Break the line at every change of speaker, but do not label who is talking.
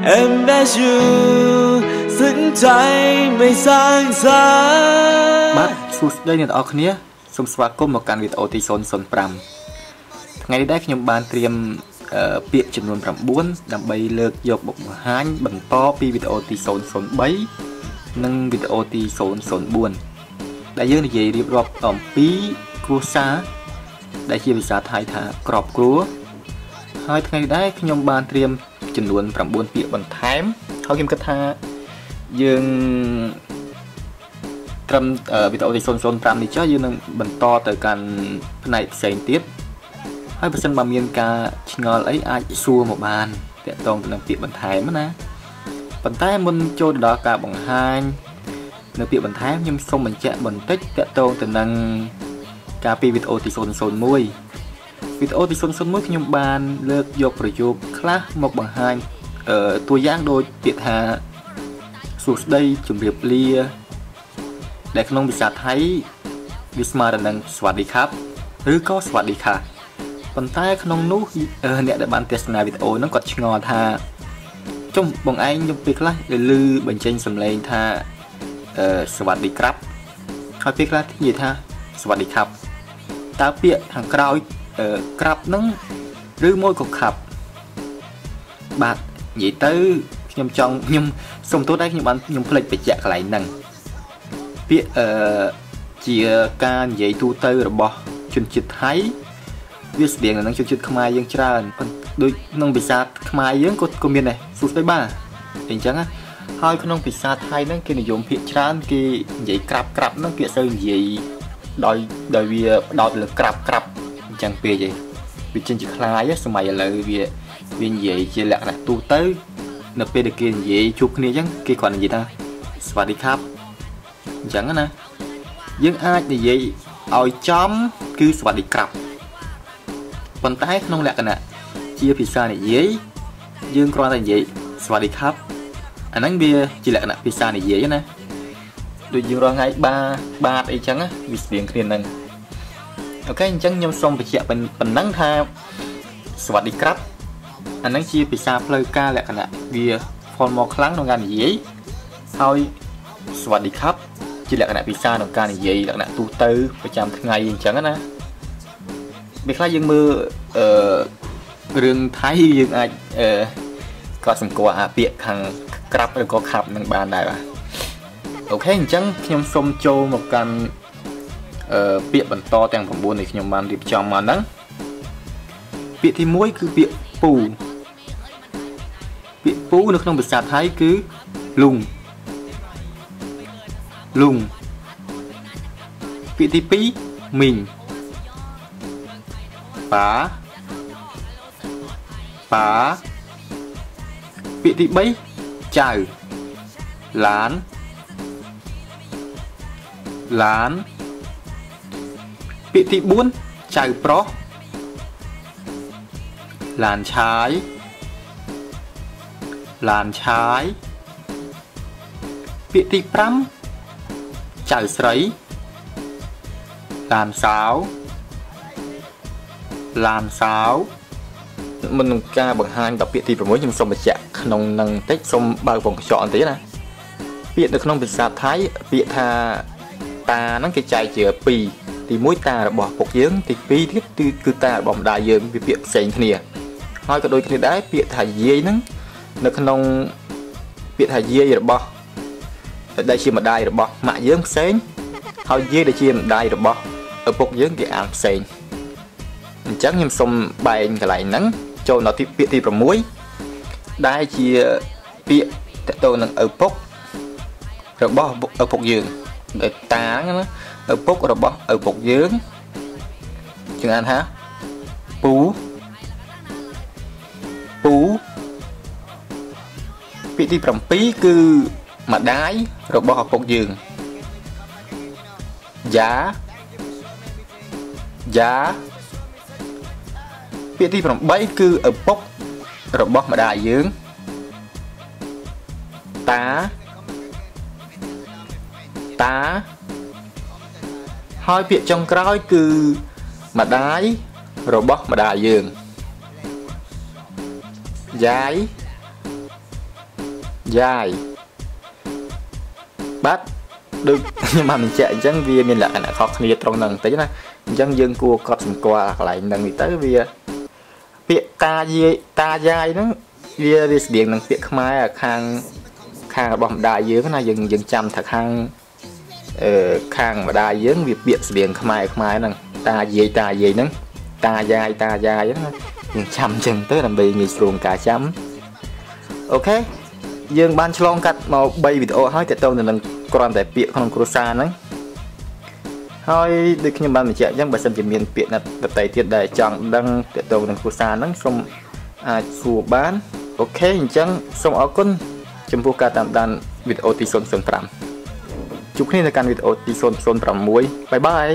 em đã chưa dẫn trái mây sáng sáng
bắt suốt đây là ở kia sum swa có một căn video tí son son pram ngày đây nhóm ban tiêm biệtចំនួន 9 ដើម្បីលើកយកបុកបង្ហាញបន្តពីវីដេអូទី 003 និងវីដេអូទី 004 ដែលយើងនិយាយរៀបរាប់អំពីគ្រួសារដែលជាភាសាថៃថាក្របគ្រួហើយថ្ងៃនេះដែរខ្ញុំបានត្រៀមចំនួន 9 ពាក្យបន្ថែមហើយខ្ញុំគិតថាយើងត្រឹមវីដេអូទី 005 នេះចុះយើងនឹងបន្តទៅកាន់ផ្នែកផ្សេងទៀតហើយបើសិនបើមានការឆ្ងល់អីអាចសួរមកបានតាក់ទងទៅនឹងពាក្យបន្ថែមណាប៉ុន្តែមុនចូលទៅដល់ការបង្ហាញនៅពាក្យបន្ថែមខ្ញុំសូមបញ្ជាក់បន្តិចតាក់ទងទៅនឹងការពីវីដេអូទី 001 វីដេអូទី 001 ខ្ញុំបានលើកយកប្រយោគខ្លះមកបង្ហាញតួយ៉ាងដូចពាក្យថាសួស្តីជម្រាបលាដែលក្នុងភាសាថៃវាស្មើទៅនឹងសวัสดีครับឬក៏សวัสดีค่ะប៉ុន្តែក្នុងនោះអ្នកដែលបានទស្សនាវីដេអូហ្នឹងគាត់ឆ្ងល់ថាចុះបងឯងខ្ញុំពេលខ្លះឮបញ្ចេញសំឡេងថាសวัสดีครับហើយពេលខ្លះនិយាយថាសวัสดีครับតើពាក្យខាងក្រោយក្រាប់ហ្នឹងឬមួយក៏ខាប់បាទនិយាយទៅខ្ញុំសូមទោសដែរខ្ញុំភ្លេចបញ្ជាក់កន្លែងហ្នឹងពាក្យជាការនិយាយទូទៅរបស់ជនជាតិថៃវាស្តៀងនឹងជនជាតិខ្មែរយើងច្រើនដូចក្នុងភាសាខ្មែរយើងក៏មានដែរសួស្តីបាទអញ្ចឹងណាហើយក្នុងភាសាថៃហ្នឹងគេនិយមភាគច្រើនគេនិយាយក្រាប់ហ្នឹងគេសូវនិយាយដោយវាផ្ដោតលើក្រាប់អញ្ចឹងពេកឯងវាចេញជាខ្លាយសម័យឥឡូវវានិយាយជាលក្ខណៈទូទៅនៅពេលដែលគេនិយាយជួបគ្នាអញ្ចឹងគេគ្រាន់តែនិយាយថាសวัสดีครับអញ្ចឹងណាយើងអាចនិយាយឲ្យចំគឺសวัสดีครับប៉ុន្តែក្នុងលក្ខណៈជាភាសានិយាយយើងគ្រាន់តែនិយាយសวัสดีครับអាហ្នឹងវាជាលក្ខណៈភាសានិយាយណាដូចយើងរងថ្ងៃបាទអីចឹងវាស្តៀងគ្នាហ្នឹងអូខេអញ្ចឹងខ្ញុំសូមបញ្ជាក់ប៉ុណ្ណឹងថាសวัสดีครับអាហ្នឹងជាភាសាផ្លូវការលក្ខណៈវា formal ខ្លាំងក្នុងការនិយាយហើយសวัสดีครับជាលក្ខណៈភាសាក្នុងការនិយាយលក្ខណៈទូទៅប្រចាំថ្ងៃអញ្ចឹងណាពេលខ្លះយើងមើលរឿងថៃយើងអាចក៏សង្កត់អាពាក្យខាងក្រាប់ឬក៏ខាប់នឹងបានដែរបាទអូខេអញ្ចឹងខ្ញុំសូមចូលមកកាន់ពាក្យបន្តទាំង9ដែលខ្ញុំបានរៀបចំមកហ្នឹងពាក្យទី1គឺពាក្យពូនៅក្នុងភាសាថៃគឺលុងពាក្យទី2មីងប៉ាពាក្យទី3ចៅឡានពាក្យទី4ចៅប្រុសឡានឆាយពាក្យទី5ចៅស្រីឡានសោមុននឹងការបង្ហាញដល់ពាក្យទី6ខ្ញុំសូមបញ្ជាក់ក្នុងនឹងបន្តិចសូមបើកវងកញ្ចក់បន្តិចណាពាក្យនៅក្នុងភាសាថៃពាក្យថាតាហ្នឹងគេចែកជា2ទី1តារបស់ពុកយើងទី2ទៀតគឺតារបស់ម្ដាយយើងវាពាក្យផ្សេងគ្នាហើយក៏ដូចគ្នាដែរពាក្យថាយាយហ្នឹងនៅក្នុងពាក្យថាយាយរបស់ដែលជាម្ដាយរបស់ម៉ាក់យើងផ្សេងហើយយាយដែលជាម្ដាយរបស់ឪពុកយើងគេអានផ្សេងអញ្ចឹងខ្ញុំសូមបែងកន្លែងហ្នឹងចូលដល់ពាក្យទី6ដែលជាពាក្យតទៅនឹងឪពុករបស់ឪពុកយើងដែលតាហ្នឹងណាឪពុករបស់ឪពុកយើងជាងអានថាពូពាក្យទី7គឺម្ដាយរបស់ឪពុកយើងយ៉ាពាក្យទី8គឺឪពុករបស់ម្ដាយយើងតាហើយពាក្យចុងក្រោយគឺម្ដាយរបស់ម្ដាយយើងយាយ យាយបាទដូចខ្ញុំបានបញ្ជាក់អញ្ចឹងវាមានលក្ខណៈខុសគ្នាត្រង់ហ្នឹងបន្តិចណាអញ្ចឹងយើងគួរកត់សម្គាល់កន្លែងហ្នឹងនេះទៅវាពាក្យតាយាយហ្នឹងវាស្តៀងនឹងពាក្យខ្មែរខាងរបស់ម្ដាយយើងណាយើងចាំថាខាងម្ដាយយើងវាពាក្យស្តៀងខ្មែរហ្នឹងតាយាយហ្នឹងតាយាយហ្នឹងយើងចាំអញ្ចឹងទៅដើម្បីងាយស្រួលការចាំអូខេយើងបានឆ្លងកាត់មក3វីដេអូហើយទាក់ទងទៅនឹងគ្រាន់តែពាក្យក្នុងគ្រួសារហ្នឹងហើយដូចខ្ញុំបានបញ្ជាក់អញ្ចឹងបើសិនជាមានពាក្យណាដទៃទៀតដែលចង់ដឹងទាក់ទងនឹងគ្រួសារហ្នឹងសូមអាចសួរបានអូខេអញ្ចឹងសូមអរគុណចំពោះការតាមដានវីដេអូទី005ជួបគ្នានៅកាន់វីដេអូទី006បាយបាយ